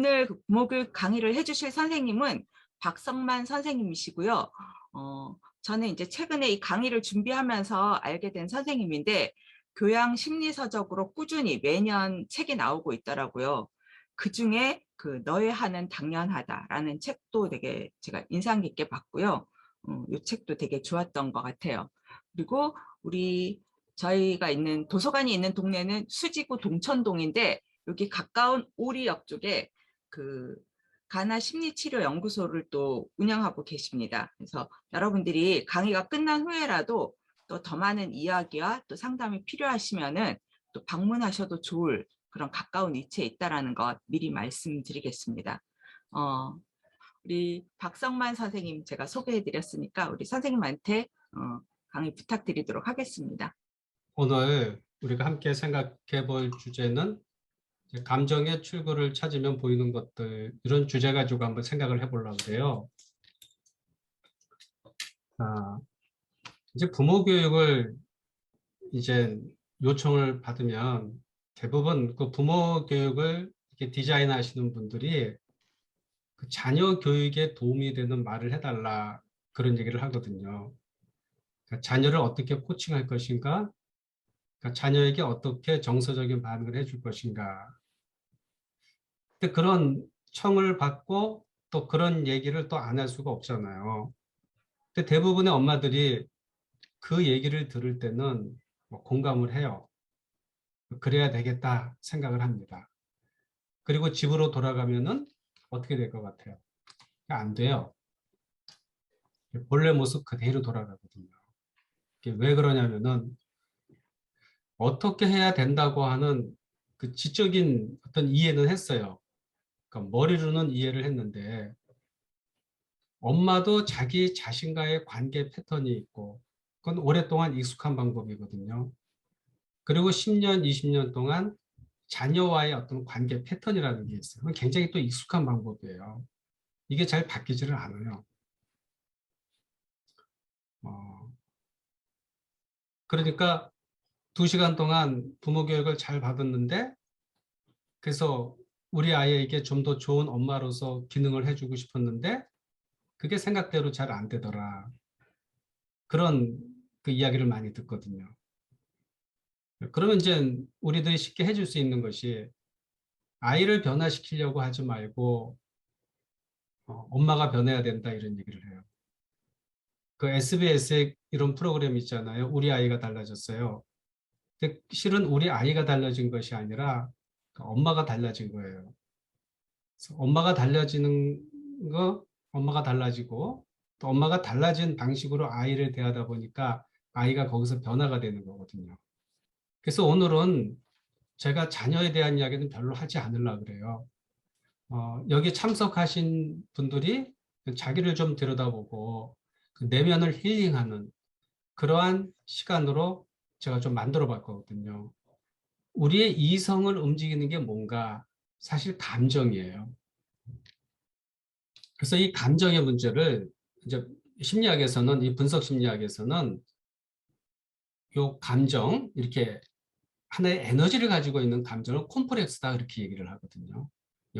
오늘 그 부모교육 강의를 해주실 선생님은 박성만 선생님이시고요. 저는 이제 최근에 이 강의를 준비하면서 알게 된 선생님인데 교양 심리서적으로 꾸준히 매년 책이 나오고 있더라고요. 그중에 그 너의 하는 당연하다라는 책도 되게 제가 인상 깊게 봤고요. 이 책도 되게 좋았던 것 같아요. 그리고 저희가 있는 도서관이 있는 동네는 수지구 동천동인데 여기 가까운 오리역 쪽에 그 가나 심리치료연구소를 또 운영하고 계십니다. 그래서 여러분들이 강의가 끝난 후에라도 또 더 많은 이야기와 또 상담이 필요하시면은 또 방문하셔도 좋을 그런 가까운 위치에 있다라는 것 미리 말씀드리겠습니다. 우리 박성만 선생님 제가 소개해드렸으니까 우리 선생님한테 강의 부탁드리도록 하겠습니다. 오늘 우리가 함께 생각해 볼 주제는 이제 감정의 출구를 찾으면 보이는 것들, 이런 주제 가지고 한번 생각을 해보려고 해요. 아, 이제 부모 교육을 이제 요청을 받으면 대부분 그 부모 교육을 이렇게 디자인하시는 분들이 그 자녀 교육에 도움이 되는 말을 해달라, 그런 얘기를 하거든요. 그러니까 자녀를 어떻게 코칭할 것인가, 그러니까 자녀에게 어떻게 정서적인 반응을 해줄 것인가. 근데 그런 청을 받고 또 그런 얘기를 또 안 할 수가 없잖아요. 근데 대부분의 엄마들이 그 얘기를 들을 때는 뭐 공감을 해요. 그래야 되겠다 생각을 합니다. 그리고 집으로 돌아가면은 어떻게 될 것 같아요? 안 돼요. 본래 모습 그대로 돌아가거든요. 이게 왜 그러냐면은 어떻게 해야 된다고 하는 그 지적인 어떤 이해는 했어요. 그러니까 머리로는 이해를 했는데 엄마도 자기 자신과의 관계 패턴이 있고 그건 오랫동안 익숙한 방법이거든요. 그리고 10년, 20년 동안 자녀와의 어떤 관계 패턴이라는 게 있어요. 그건 굉장히 또 익숙한 방법이에요. 이게 잘 바뀌지를 않아요. 어, 그러니까 2시간 동안 부모 교육을 잘 받았는데 그래서 우리 아이에게 좀 더 좋은 엄마로서 기능을 해주고 싶었는데 그게 생각대로 잘 안 되더라. 그런 그 이야기를 많이 듣거든요. 그러면 이제 우리들이 쉽게 해줄 수 있는 것이 아이를 변화시키려고 하지 말고 엄마가 변해야 된다, 이런 얘기를 해요. 그 SBS에 이런 프로그램 있잖아요. 우리 아이가 달라졌어요. 근데 실은 우리 아이가 달라진 것이 아니라 그 엄마가 달라진 거예요. 그래서 엄마가 달라지는 거, 엄마가 달라지고 또 엄마가 달라진 방식으로 아이를 대하다 보니까 아이가 거기서 변화가 되는 거거든요. 그래서 오늘은 제가 자녀에 대한 이야기는 별로 하지 않으려고 그래요. 여기 참석하신 분들이 자기를 좀 들여다보고 그 내면을 힐링하는 그러한 시간으로 제가 좀 만들어 봤거든요. 우리의 이성을 움직이는 게 뭔가? 사실 감정이에요. 그래서 이 감정의 문제를 이제 심리학에서는, 이 분석 심리학에서는 요 감정, 이렇게 하나의 에너지를 가지고 있는 감정을 콤플렉스다, 그렇게 얘기를 하거든요.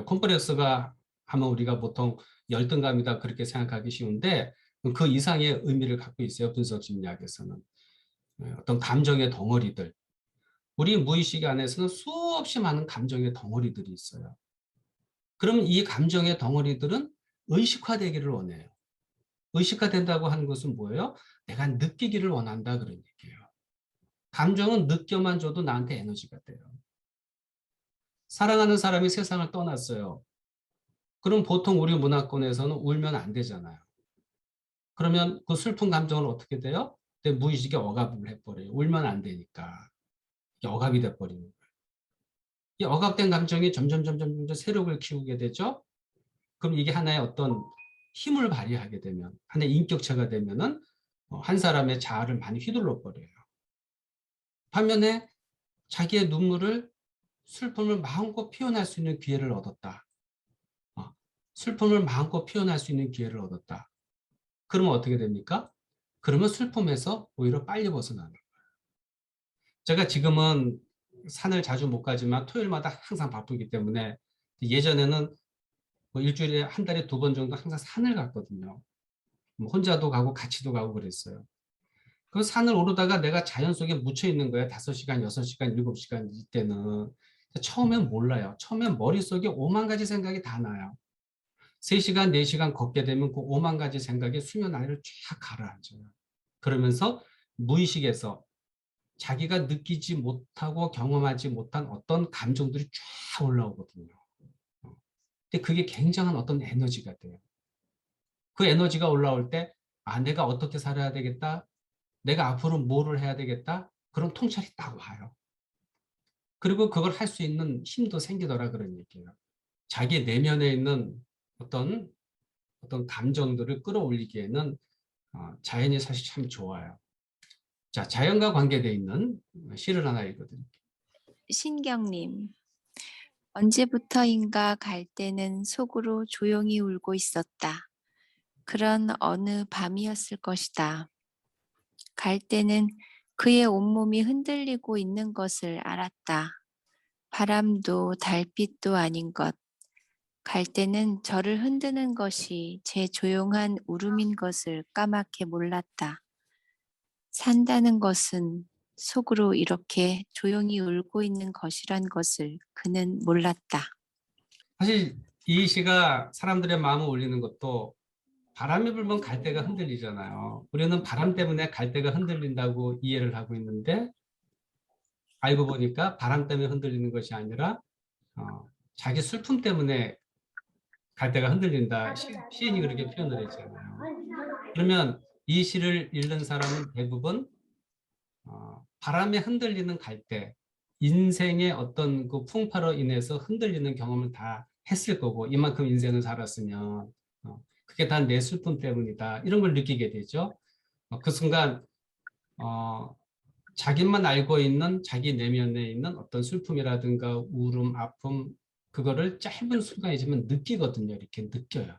콤플렉스가 하면 우리가 보통 열등감이다, 그렇게 생각하기 쉬운데 그 이상의 의미를 갖고 있어요. 분석 심리학에서는. 어떤 감정의 덩어리들. 우리 무의식 안에서는 수없이 많은 감정의 덩어리들이 있어요. 그러면 이 감정의 덩어리들은 의식화되기를 원해요. 의식화된다고 하는 것은 뭐예요? 내가 느끼기를 원한다, 그런 얘기예요. 감정은 느껴만 줘도 나한테 에너지가 돼요. 사랑하는 사람이 세상을 떠났어요. 그럼 보통 우리 문화권에서는 울면 안 되잖아요. 그러면 그 슬픈 감정은 어떻게 돼요? 내 무의식에 억압을 해버려요. 울면 안 되니까. 이게 억압이 돼버리는 거예요. 이 억압된 감정이 점점 세력을 키우게 되죠. 그럼 이게 하나의 어떤 힘을 발휘하게 되면, 하나의 인격체가 되면은 한 사람의 자아를 많이 휘둘러 버려요. 반면에 자기의 눈물을, 슬픔을 마음껏 표현할 수 있는 기회를 얻었다. 슬픔을 마음껏 표현할 수 있는 기회를 얻었다. 그러면 어떻게 됩니까? 그러면 슬픔에서 오히려 빨리 벗어나는 거예요. 제가 지금은 산을 자주 못 가지만 토요일마다 항상 바쁘기 때문에 예전에는 뭐 일주일에 한 달에 2번 정도 항상 산을 갔거든요. 뭐 혼자도 가고 같이도 가고 그랬어요. 그 산을 오르다가 내가 자연 속에 묻혀 있는 거예요. 5시간, 6시간, 7시간 이때는. 처음엔 몰라요. 처음엔 머릿속에 5만 가지 생각이 다 나요. 3시간, 4시간 걷게 되면 그 5만 가지 생각이 수면 아래로 쫙 가라앉아요. 그러면서 무의식에서 자기가 느끼지 못하고 경험하지 못한 어떤 감정들이 쫙 올라오거든요. 근데 그게 굉장한 어떤 에너지가 돼요. 그 에너지가 올라올 때, 아, 내가 어떻게 살아야 되겠다. 내가 앞으로 뭐를 해야 되겠다. 그런 통찰이 딱 와요. 그리고 그걸 할 수 있는 힘도 생기더라 그런 얘기예요. 자기 내면에 있는 어떤 감정들을 끌어올리기에는 자연이 사실 참 좋아요. 자, 자연과 관계되어 있는 시를 하나 읽어드릴게요. 신경님, 언제부터인가 갈 때는 속으로 조용히 울고 있었다. 그런 어느 밤이었을 것이다. 갈 때는 그의 온몸이 흔들리고 있는 것을 알았다. 바람도 달빛도 아닌 것. 갈 때는 저를 흔드는 것이 제 조용한 울음인 것을 까맣게 몰랐다. 산다는 것은 속으로 이렇게 조용히 울고 있는 것이란 것을 그는 몰랐다. 사실 이 시가 사람들의 마음을 울리는 것도 바람이 불면 갈대가 흔들리잖아요. 우리는 바람 때문에 갈대가 흔들린다고 이해를 하고 있는데 알고 보니까 바람 때문에 흔들리는 것이 아니라 자기 슬픔 때문에 갈대가 흔들린다. 시인이 그렇게 표현을 했잖아요. 그러면 이 시를 읽는 사람은 대부분 바람에 흔들리는 갈대, 인생의 어떤 그 풍파로 인해서 흔들리는 경험을 다 했을 거고 이만큼 인생을 살았으면 그게 다 내 슬픔 때문이다. 이런 걸 느끼게 되죠. 그 순간 자기만 알고 있는 자기 내면에 있는 어떤 슬픔이라든가 울음, 아픔 그거를 짧은 순간이지만 느끼거든요. 이렇게 느껴요.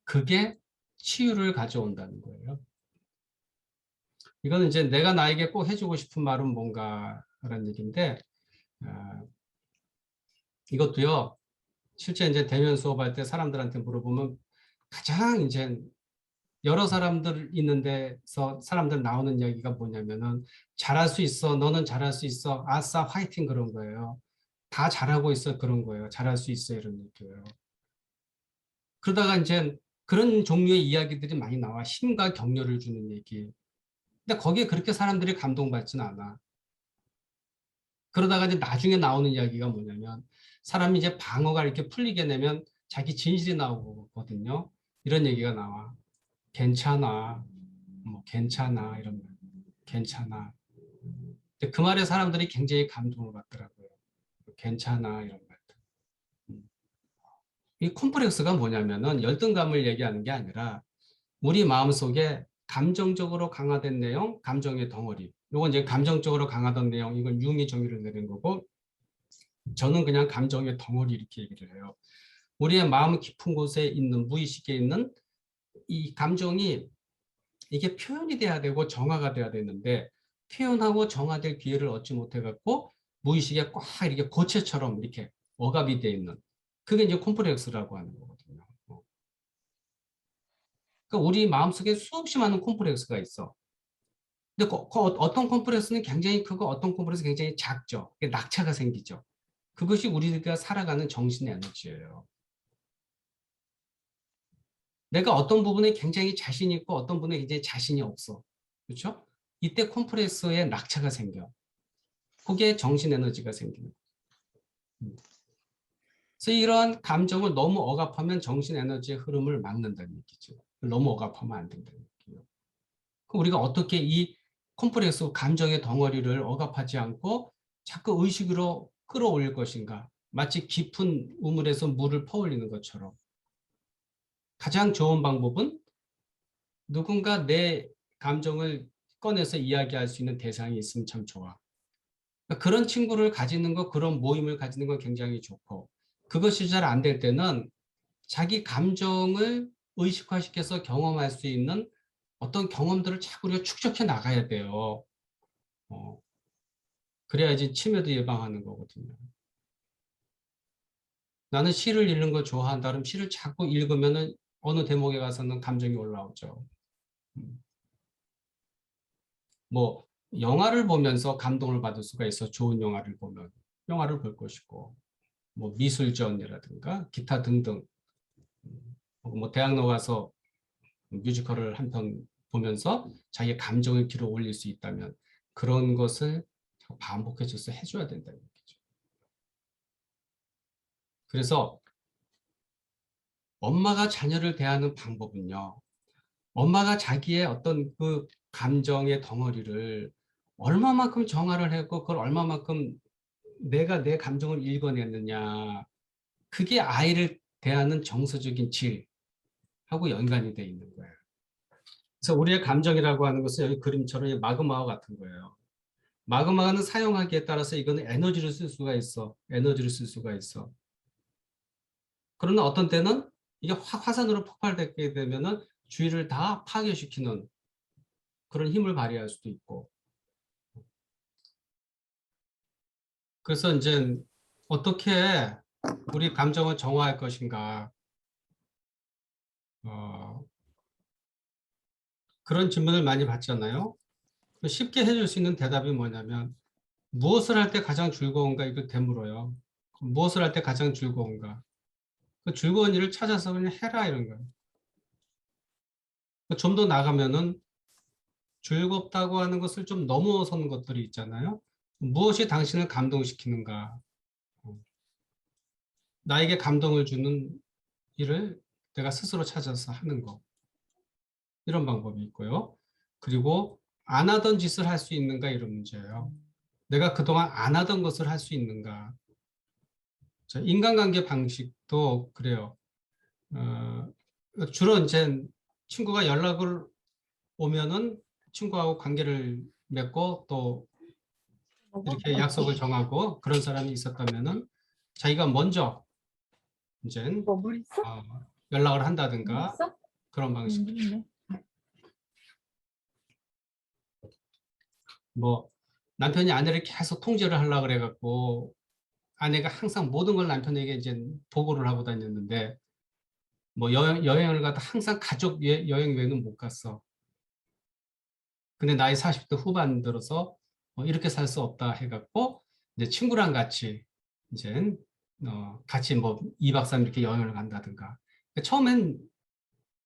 그게 치유를 가져온다는 거예요. 이거는 이제 내가 나에게 꼭 해주고 싶은 말은 뭔가라는 얘기인데 이것도요. 실제 이제 대면 수업할 때 사람들한테 물어보면 가장 이제 여러 사람들 있는 데서 사람들 나오는 이야기가 뭐냐면은 잘할 수 있어. 너는 잘할 수 있어. 아싸 화이팅 그런 거예요. 다 잘하고 있어 그런 거예요. 잘할 수 있어 이런 얘기예요. 그러다가 이제 그런 종류의 이야기들이 많이 나와. 힘과 격려를 주는 얘기. 근데 거기에 그렇게 사람들이 감동받지는 않아. 그러다가 이제 나중에 나오는 이야기가 뭐냐면 사람이 이제 방어가 이렇게 풀리게 되면 자기 진실이 나오거든요. 이런 얘기가 나와. 괜찮아. 뭐 괜찮아 이런 말. 괜찮아. 근데 그 말에 사람들이 굉장히 감동을 받더라고요. 괜찮아 이런 말들. 이 콤플렉스가 뭐냐면은 열등감을 얘기하는 게 아니라 우리 마음속에 감정적으로 강화된 내용, 감정의 덩어리. 이건 이제 감정적으로 강화된 내용, 이건 융이 정의를 내린 거고 저는 그냥 감정의 덩어리 이렇게 얘기를 해요. 우리의 마음 깊은 곳에 있는 무의식에 있는 이 감정이 이게 표현이 돼야 되고 정화가 돼야 되는데 표현하고 정화될 기회를 얻지 못해 갖고 무의식에 꽉 이렇게 고체처럼 이렇게 억압이 돼 있는 그게 이제 콤플렉스라고 하는 거거든요. 그러니까 우리 마음속에 수없이 많은 콤플렉스가 있어. 근데 어떤 콤플렉스는 굉장히 크고 어떤 콤플렉스는 굉장히 작죠. 낙차가 생기죠. 그것이 우리가 살아가는 정신 에너지예요. 내가 어떤 부분에 굉장히 자신 있고 어떤 부분에 굉장히 자신이 없어. 그렇죠? 이때 콤프레스에 낙차가 생겨. 그게 정신 에너지가 생기는 거예요. 그래서 이러한 감정을 너무 억압하면 정신 에너지의 흐름을 막는다는 얘기죠. 너무 억압하면 안 된다는 얘기예요. 그럼 우리가 어떻게 이 콤프레스 감정의 덩어리를 억압하지 않고 자꾸 의식으로 끌어올릴 것인가? 마치 깊은 우물에서 물을 퍼올리는 것처럼. 가장 좋은 방법은 누군가 내 감정을 꺼내서 이야기할 수 있는 대상이 있으면 참 좋아. 그러니까 그런 친구를 가지는 거, 그런 모임을 가지는 건 굉장히 좋고 그것이 잘 안 될 때는 자기 감정을 의식화시켜서 경험할 수 있는 어떤 경험들을 자꾸 우리가 축적해 나가야 돼요. 어, 그래야지 치매도 예방하는 거거든요. 나는 시를 읽는 거 좋아한다. 그럼 시를 자꾸 읽으면은 어느 대목에 가서는 감정이 올라오죠. 뭐 영화를 보면서 감동을 받을 수가 있어. 좋은 영화를 보면 영화를 볼 것이고, 뭐 미술전이라든가 기타 등등, 뭐 대학 나가서 뮤지컬을 한 편 보면서 자기의 감정을 길어 올릴 수 있다면 그런 것을 반복해줘서 해줘야 된다는 얘기죠. 그래서 엄마가 자녀를 대하는 방법은요, 엄마가 자기의 어떤 그 감정의 덩어리를 얼마만큼 정화를 했고 그걸 얼마만큼 내가 내 감정을 읽어냈느냐, 그게 아이를 대하는 정서적인 질하고 연관이 돼 있는 거예요. 그래서 우리의 감정이라고 하는 것은 여기 그림처럼 마그마와 같은 거예요. 마그마는 사용하기에 따라서 이거는 에너지를 쓸 수가 있어. 에너지를 쓸 수가 있어. 그러나 어떤 때는 이게 화산으로 폭발되게 되면은 주위를 다 파괴시키는 그런 힘을 발휘할 수도 있고. 그래서 이제 어떻게 우리 감정을 정화할 것인가. 그런 질문을 많이 받잖아요. 쉽게 해줄 수 있는 대답이 뭐냐면, 무엇을 할 때 가장 즐거운가 이걸 되물어요. 무엇을 할 때 가장 즐거운가. 그 즐거운 일을 찾아서 그냥 해라 이런 거예요. 좀 더 나가면은 즐겁다고 하는 것을 좀 넘어서는 것들이 있잖아요. 무엇이 당신을 감동시키는가. 나에게 감동을 주는 일을 내가 스스로 찾아서 하는 거. 이런 방법이 있고요. 그리고 안 하던 짓을 할 수 있는가 이런 문제예요. 내가 그동안 안 하던 것을 할 수 있는가. 인간관계 방식도 그래요. 주로 이제 친구가 연락을 오면은 친구하고 관계를 맺고 또 이렇게 약속을 정하고 그런 사람이 있었다면은 자기가 먼저 이제 물 있어? 연락을 물 한다든가 있어? 그런 방식. 있네. 뭐 남편이 아내를 계속 통제를 하려고 그래갖고 아내가 항상 모든 걸 남편에게 이제 보고를 하고 다녔는데 뭐 여행을 가도 항상 가족 여행 외에는 못 갔어. 근데 나이 40대 후반 들어서 이렇게 살 수 없다 해갖고 이제 친구랑 같이 이제 같이 뭐 2박 3일 이렇게 여행을 간다든가. 처음엔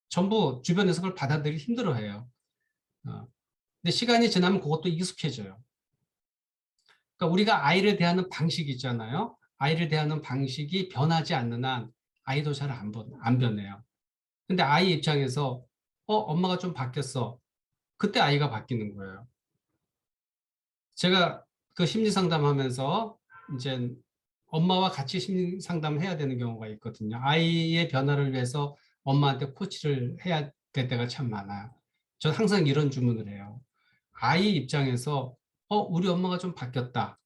전부 주변에서 그걸 받아들이기 힘들어해요. 근데 시간이 지나면 그것도 익숙해져요. 그러니까 우리가 아이를 대하는 방식이 있잖아요. 아이를 대하는 방식이 변하지 않는 한 아이도 잘 안 변해요. 근데 아이 입장에서 엄마가 좀 바뀌었어. 그때 아이가 바뀌는 거예요. 제가 그 심리 상담하면서 이제 엄마와 같이 심리 상담을 해야 되는 경우가 있거든요. 아이의 변화를 위해서 엄마한테 코치를 해야 될 때가 참 많아요. 전 항상 이런 주문을 해요. 아이 입장에서 우리 엄마가 좀 바뀌었다.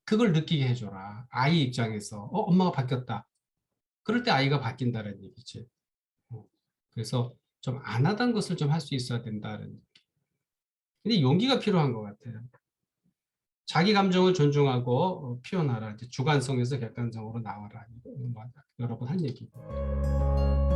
그걸 느끼게 해줘라. 아이 입장에서 엄마가 바뀌었다. 그럴 때 아이가 바뀐다는 얘기지. 그래서 좀 안 하던 것을 좀 할 수 있어야 된다는 얘기. 근데 용기가 필요한 것 같아요. 자기 감정을 존중하고 표현하라. 주관성에서 객관성으로 나와라. 여러 번 한 얘기고.